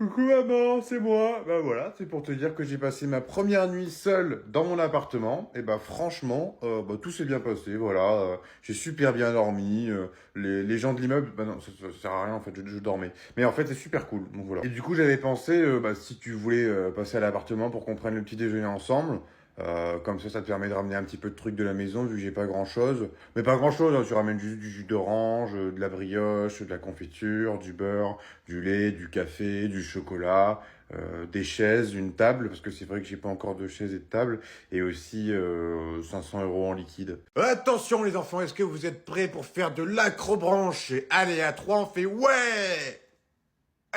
Coucou maman, c'est moi. Bah voilà, c'est pour te dire que j'ai passé ma première nuit seule dans mon appartement. Et bah franchement, tout s'est bien passé. Voilà, j'ai super bien dormi. Les gens de l'immeuble, bah non, ça sert à rien en fait, je dormais. Mais en fait, c'est super cool. Donc voilà. Et du coup, j'avais pensé, si tu voulais passer à l'appartement pour qu'on prenne le petit déjeuner ensemble. Comme ça te permet de ramener un petit peu de trucs de la maison vu que j'ai pas grand chose. Mais pas grand chose, hein, tu ramènes juste du jus d'orange, de la brioche, de la confiture, du beurre, du lait, du café, du chocolat, des chaises, une table, parce que c'est vrai que j'ai pas encore de chaise et de table, et aussi 500 euros en liquide. Attention les enfants, est-ce que vous êtes prêts pour faire de l'acrobranche? Allez, à 3 on fait ouais!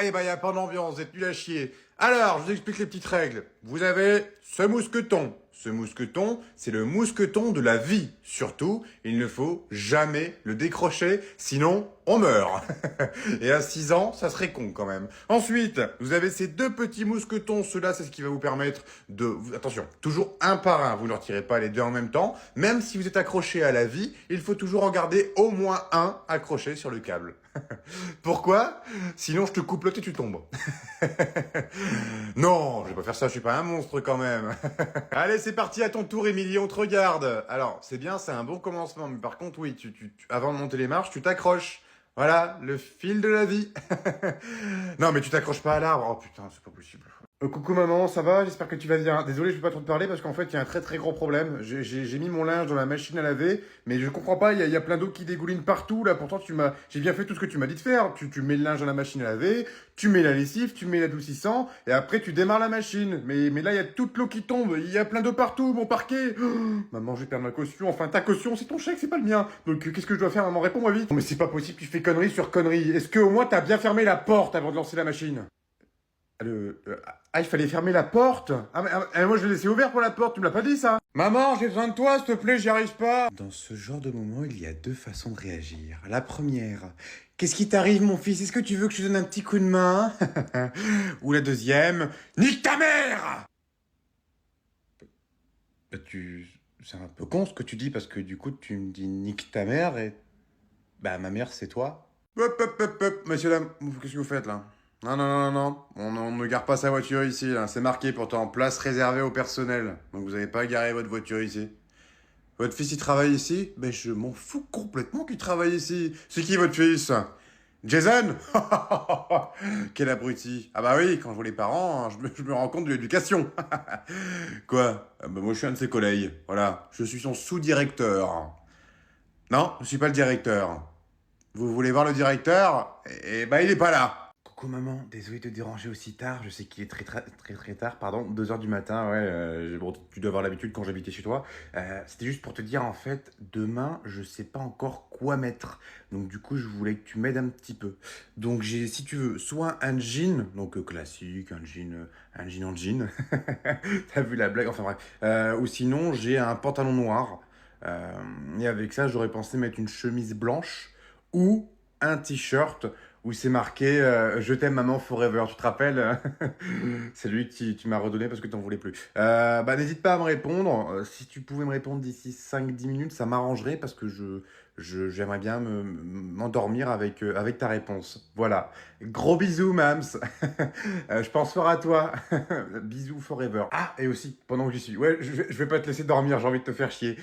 Eh ben, y a pas d'ambiance, vous êtes nuls à chier. Alors, je vous explique les petites règles. Vous avez ce mousqueton. Ce mousqueton, c'est le mousqueton de la vie. Surtout, il ne faut jamais le décrocher, sinon on meurt. Et à 6 ans, ça serait con quand même. Ensuite, vous avez ces deux petits mousquetons. Ceux-là, c'est ce qui va vous permettre de... Attention, toujours un par un. Vous ne retirez pas les deux en même temps. Même si vous êtes accroché à la vie, il faut toujours en garder au moins un accroché sur le câble. Pourquoi? Sinon, je te coupe l'autre et tu tombes. Non, je vais pas faire ça, je suis pas un monstre quand même. Allez, c'est parti, à ton tour, Émilie, on te regarde. Alors, c'est bien, c'est un bon commencement, mais par contre, oui, avant de monter les marches, tu t'accroches. Voilà, le fil de la vie. Non, mais tu t'accroches pas à l'arbre. Oh putain, c'est pas possible. Coucou maman, ça va? J'espère que tu vas bien. Désolé, je peux pas trop te parler parce qu'en fait, il y a un très très gros problème. J'ai mis mon linge dans la machine à laver, mais je comprends pas, il y a plein d'eau qui dégouline partout. Là, pourtant, j'ai bien fait tout ce que tu m'as dit de faire. Tu mets le linge dans la machine à laver, tu mets la lessive, tu mets l'adoucissant, et après, tu démarres la machine. Mais là, il y a toute l'eau qui tombe. Il y a plein d'eau partout, mon parquet. Oh, maman, je vais perdre ma caution. Enfin, ta caution, c'est ton chèque, c'est pas le mien. Donc, qu'est-ce que je dois faire, maman? Réponds-moi vite. Non, mais c'est pas possible, tu fais connerie sur connerie. Est-ce que au moins, t'as bien fermé la porte avant de lancer la machine? Il fallait fermer la porte. Moi je l'ai laissé ouvert pour la porte, tu me l'as pas dit ça? Maman, j'ai besoin de toi, s'il te plaît, j'y arrive pas. Dans ce genre de moment, il y a deux façons de réagir. La première, qu'est-ce qui t'arrive mon fils? Est-ce que tu veux que je te donne un petit coup de main? Ou la deuxième, nique ta mère! C'est un peu con ce que tu dis parce que du coup tu me dis nique ta mère et... Bah ma mère c'est toi. Hop, messieurs, dames, qu'est-ce que vous faites là? Non, non, non, non, non, on ne gare pas sa voiture ici, là. C'est marqué pourtant, place réservée au personnel. Donc vous n'avez pas garé votre voiture ici. Votre fils, il travaille ici? Ben je m'en fous complètement qu'il travaille ici. C'est qui votre fils? Jason? Quel abruti. Ah bah oui, quand je vois les parents, hein, je me rends compte de l'éducation. Quoi? Moi je suis un de ses collègues, voilà. Je suis son sous-directeur. Non, je suis pas le directeur. Vous voulez voir le directeur? Eh ben, il est pas là. Coucou maman, désolé de te déranger aussi tard. Je sais qu'il est très tard, pardon, 2 heures du matin. Ouais, bon, tu dois avoir l'habitude quand j'habitais chez toi. C'était juste pour te dire en fait, demain, je sais pas encore quoi mettre. Donc du coup, je voulais que tu m'aides un petit peu. Donc j'ai, si tu veux, soit un jean, donc classique, un jean en jean. T'as vu la blague? Enfin bref. Ou sinon, j'ai un pantalon noir. Et avec ça, j'aurais pensé mettre une chemise blanche ou un t-shirt où c'est marqué Je t'aime maman forever. Tu te rappelles? C'est lui que tu m'as redonné parce que t'en voulais plus. N'hésite pas à me répondre. Si tu pouvais me répondre d'ici 5-10 minutes, ça m'arrangerait parce que j'aimerais bien m'endormir avec ta réponse. Voilà. Gros bisous, Mams. Je pense fort à toi. Bisous forever. Ah, et aussi, pendant que j'y suis. Ouais, je vais pas te laisser dormir, j'ai envie de te faire chier.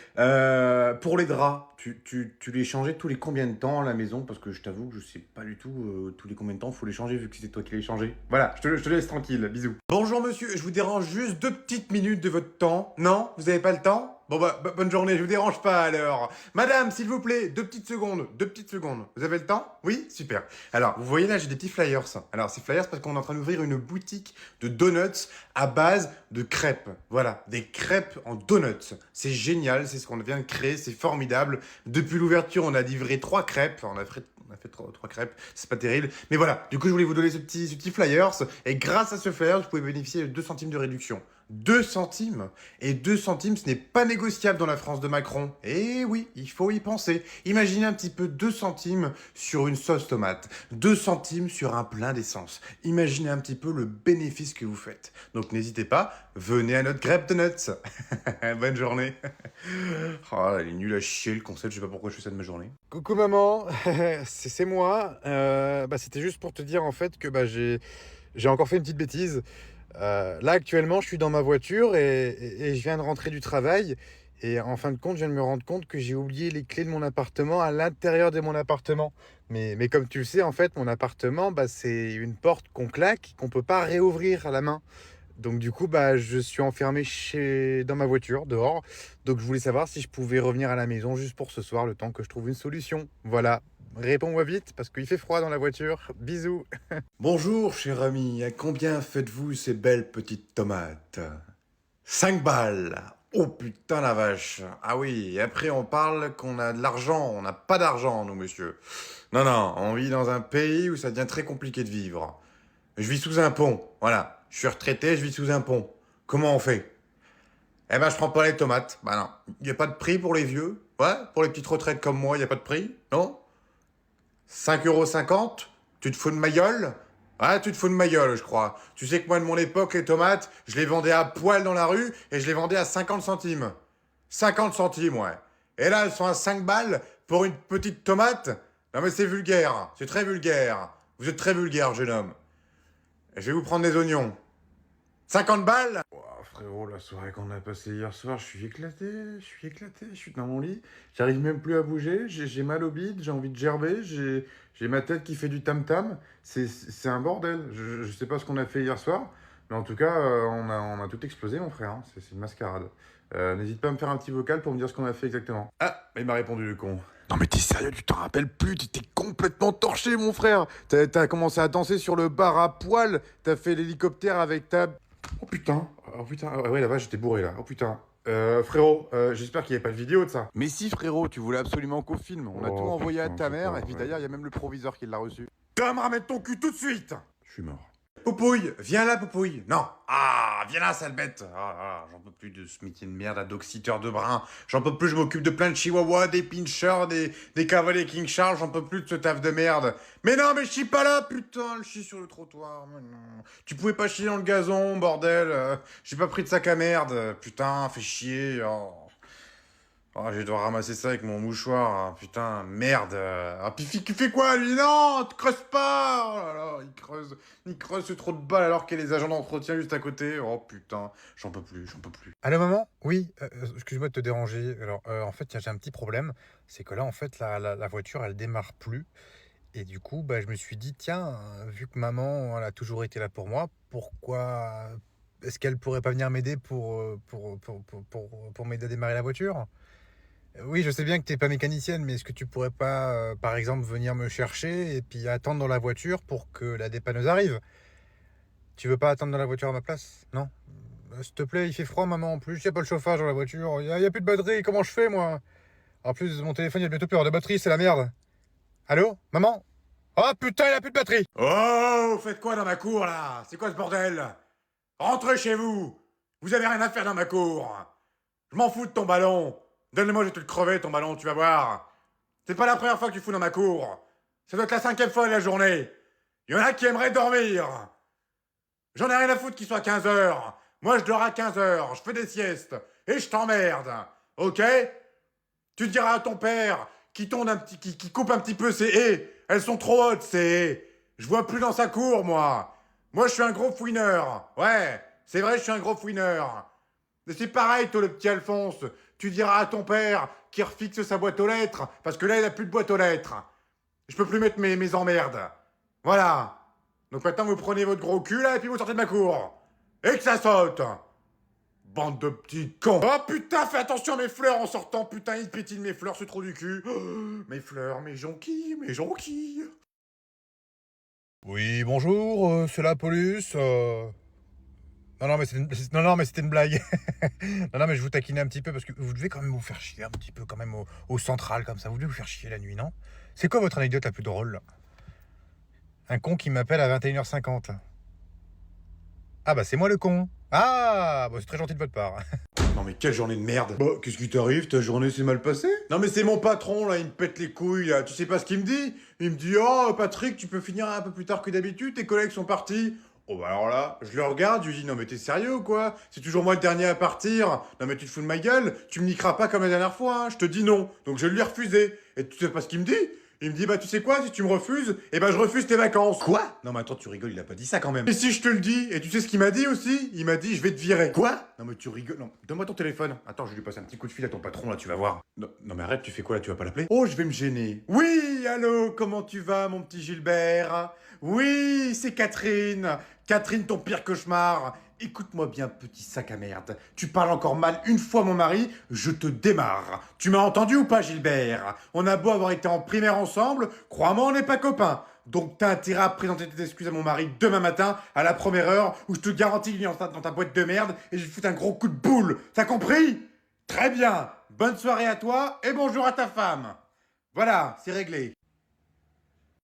Pour les draps, tu les changeais tous les combien de temps à la maison? Parce que je t'avoue que je sais pas du tout tous les combien de temps faut les changer vu que c'est toi qui les changé. Voilà, je te laisse tranquille. Bisous. Bonjour monsieur, je vous dérange juste 2 petites minutes de votre temps. Non? Vous avez pas le temps? Bon bonne journée, je vous dérange pas alors. Madame, s'il vous plaît, 2 petites secondes, 2 petites secondes. Vous avez le temps? Oui? Super. Alors, vous voyez là, j'ai des petits flyers. Alors, ces flyers, parce qu'on est en train d'ouvrir une boutique de donuts à base de crêpes. Voilà, des crêpes en donuts. C'est génial, c'est ce qu'on vient de créer, c'est formidable. Depuis l'ouverture, on a livré 3 crêpes. On a fait trois crêpes, c'est pas terrible. Mais voilà, du coup, je voulais vous donner ce petit flyers. Et grâce à ce flyer, vous pouvez bénéficier de 2 centimes de réduction. 2 centimes. Et 2 centimes, ce n'est pas négociable dans la France de Macron. Et oui, il faut y penser. Imaginez un petit peu 2 centimes sur une sauce tomate. 2 centimes sur un plein d'essence. Imaginez un petit peu le bénéfice que vous faites. Donc n'hésitez pas, venez à notre Crêpe de Nuts. Bonne journée. Oh, elle est nulle à chier le concept, je sais pas pourquoi je fais ça de ma journée. Coucou maman, c'est moi. C'était juste pour te dire en fait que j'ai j'ai encore fait une petite bêtise. Là, actuellement, je suis dans ma voiture et je viens de rentrer du travail. Et en fin de compte, je viens de me rendre compte que j'ai oublié les clés de mon appartement à l'intérieur de mon appartement. Mais comme tu le sais, en fait, mon appartement, bah, c'est une porte qu'on claque, qu'on peut pas réouvrir à la main. Donc du coup, bah, je suis enfermé dans ma voiture, dehors. Donc je voulais savoir si je pouvais revenir à la maison juste pour ce soir, le temps que je trouve une solution. Voilà. Réponds-moi vite, parce qu'il fait froid dans la voiture. Bisous. Bonjour, cher ami. À combien faites-vous ces belles petites tomates? 5 balles. Oh putain la vache. Ah oui, et après on parle qu'on a de l'argent. On n'a pas d'argent, nous, monsieur. Non, non, on vit dans un pays où ça devient très compliqué de vivre. Je vis sous un pont, voilà. Je suis retraité, je vis sous un pont. Comment on fait? Eh ben, je prends pas les tomates. Bah non. Il n'y a pas de prix pour les vieux? Ouais? Pour les petites retraites comme moi, il n'y a pas de prix? Non? 5,50 €? Tu te fous de ma gueule? Ouais, tu te fous de ma gueule, je crois. Tu sais que moi, de mon époque, les tomates, je les vendais à poil dans la rue et je les vendais à 50 centimes. 50 centimes, ouais. Et là, elles sont à 5 balles pour une petite tomate? Non mais c'est vulgaire. C'est très vulgaire. Vous êtes très vulgaire, jeune homme. Je vais vous prendre des oignons. 50 balles? Ouah, frérot, la soirée qu'on a passée hier soir, je suis dans mon lit, j'arrive même plus à bouger, j'ai mal au bide, j'ai envie de gerber, j'ai ma tête qui fait du tam-tam, c'est un bordel. Je sais pas ce qu'on a fait hier soir, mais en tout cas, on a tout explosé, mon frère, hein. C'est une mascarade. N'hésite pas à me faire un petit vocal pour me dire ce qu'on a fait exactement. Ah, il m'a répondu le con. Non mais t'es sérieux, tu t'en rappelles plus, tu t'es complètement torché mon frère. T'as commencé à danser sur le bar à poil, t'as fait l'hélicoptère avec ta... Oh putain, ah ouais la vache j'étais bourré là, oh putain. Frérot, j'espère qu'il n'y avait pas de vidéo de ça. Mais si frérot, tu voulais absolument qu'on filme, on a tout envoyé à ta mère, et puis d'ailleurs il y a même le proviseur qui l'a reçu. Tu vas me remettre ton cul tout de suite. Je suis mort. Poupouille, viens là, Poupouille. Non. Ah, viens là, sale bête. J'en peux plus de ce métier de merde à d'oxyteur de brin. J'en peux plus, je m'occupe de plein de chihuahuas, des pinchers, des cavaliers King Charles. J'en peux plus de ce taf de merde. Mais non, mais je chie pas là, putain. Je chie sur le trottoir. Mais non. Tu pouvais pas chier dans le gazon, bordel. J'ai pas pris de sac à merde. Putain, fais chier. Oh, je vais devoir ramasser ça avec mon mouchoir. Ah, putain, merde. Ah, puis il fait quoi, lui? Non, te creuse pas. Oh là là, il creuse ce trou de balle alors qu'il y a les agents d'entretien juste à côté. Oh putain, j'en peux plus, j'en peux plus. Allô maman? Oui, excuse-moi de te déranger. Alors, en fait, j'ai un petit problème. C'est que là, en fait, la voiture, elle démarre plus. Et du coup, bah, je me suis dit, tiens, vu que maman, elle a toujours été là pour moi, pourquoi est-ce qu'elle pourrait pas venir m'aider pour m'aider à démarrer la voiture? Oui, je sais bien que t'es pas mécanicienne, mais est-ce que tu pourrais pas, par exemple, venir me chercher et puis attendre dans la voiture pour que la dépanneuse arrive? Tu veux pas attendre dans la voiture à ma place? Non? S'il te plaît, il fait froid, maman, en plus. Il n'y a pas le chauffage dans la voiture. Il y a plus de batterie. Comment je fais, moi? En plus, mon téléphone, il y a bientôt plus avoir de batterie. C'est la merde. Allô? Maman? Oh, putain, il a plus de batterie! Oh, vous faites quoi dans ma cour là? C'est quoi ce bordel? Rentrez chez vous. Vous avez rien à faire dans ma cour. Je m'en fous de ton ballon. Donne-le-moi, je vais te le crever ton ballon, tu vas voir. C'est pas la première fois que tu fous dans ma cour. Ça doit être la 5e fois de la journée. Il y en a qui aimeraient dormir. J'en ai rien à foutre qu'il soit 15 heures. Moi, je dors à 15 heures, je fais des siestes, et je t'emmerde. Ok? Tu diras à ton père qui coupe un petit peu ses haies. Elles sont trop hautes, ces haies. Je vois plus dans sa cour, moi. Moi, je suis un gros fouineur. Ouais, c'est vrai, je suis un gros fouineur. Mais c'est pareil, toi, le petit Alphonse. Tu diras à ton père qu'il refixe sa boîte aux lettres, parce que là, il a plus de boîte aux lettres. Je peux plus mettre mes emmerdes. Voilà. Donc maintenant, vous prenez votre gros cul, là, et puis vous sortez de ma cour. Et que ça saute. Bande de petits cons. Oh putain, fais attention à mes fleurs en sortant. Putain, ils pétinent mes fleurs, c'est trop du cul. Oh, mes fleurs, mes jonquilles, mes jonquilles. Oui, bonjour, c'est la police. Non, non, mais non, non, mais c'était une blague. Non, non, mais je vous taquinais un petit peu parce que vous devez quand même vous faire chier un petit peu, quand même, au central, comme ça. Vous devez vous faire chier la nuit, non? C'est quoi votre anecdote la plus drôle, là? Un con qui m'appelle à 21h50, là. Ah, bah, c'est moi le con. Ah, bah, c'est très gentil de votre part. Non mais quelle journée de merde. Bah, qu'est-ce qui t'arrive? Ta journée s'est mal passée? Non mais c'est mon patron là, il me pète les couilles là. Tu sais pas ce qu'il me dit? Il me dit oh Patrick, tu peux finir un peu plus tard que d'habitude, tes collègues sont partis. Oh bah alors là, je le regarde, je lui dis non mais t'es sérieux ou quoi? C'est toujours moi le dernier à partir. Non mais tu te fous de ma gueule, tu me niqueras pas comme la dernière fois, hein. Je te dis non. Donc je lui ai refusé. Et tu sais pas ce qu'il me dit? Il me dit, bah tu sais quoi, si tu me refuses, eh ben je refuse tes vacances. Quoi? Non mais attends, tu rigoles, il a pas dit ça quand même. Et si je te le dis, et tu sais ce qu'il m'a dit aussi? Il m'a dit, je vais te virer. Quoi? Non mais tu rigoles, non, donne-moi ton téléphone. Attends, je vais lui passer un petit coup de fil à ton patron là, tu vas voir. Non, non mais arrête, tu fais quoi là, tu vas pas l'appeler? Oh, je vais me gêner. Oui, allô, comment tu vas mon petit Gilbert? Oui, c'est Catherine. Catherine, ton pire cauchemar. Écoute-moi bien, petit sac à merde. Tu parles encore mal une fois mon mari, je te démarre. Tu m'as entendu ou pas, Gilbert? On a beau avoir été en primaire ensemble, crois-moi, on n'est pas copains. Donc t'as intérêt à présenter tes excuses à mon mari demain matin, à la première heure, où je te garantis qu'il est en dans ta boîte de merde et je lui fous un gros coup de boule. T'as compris? Très bien. Bonne soirée à toi et bonjour à ta femme. Voilà, c'est réglé.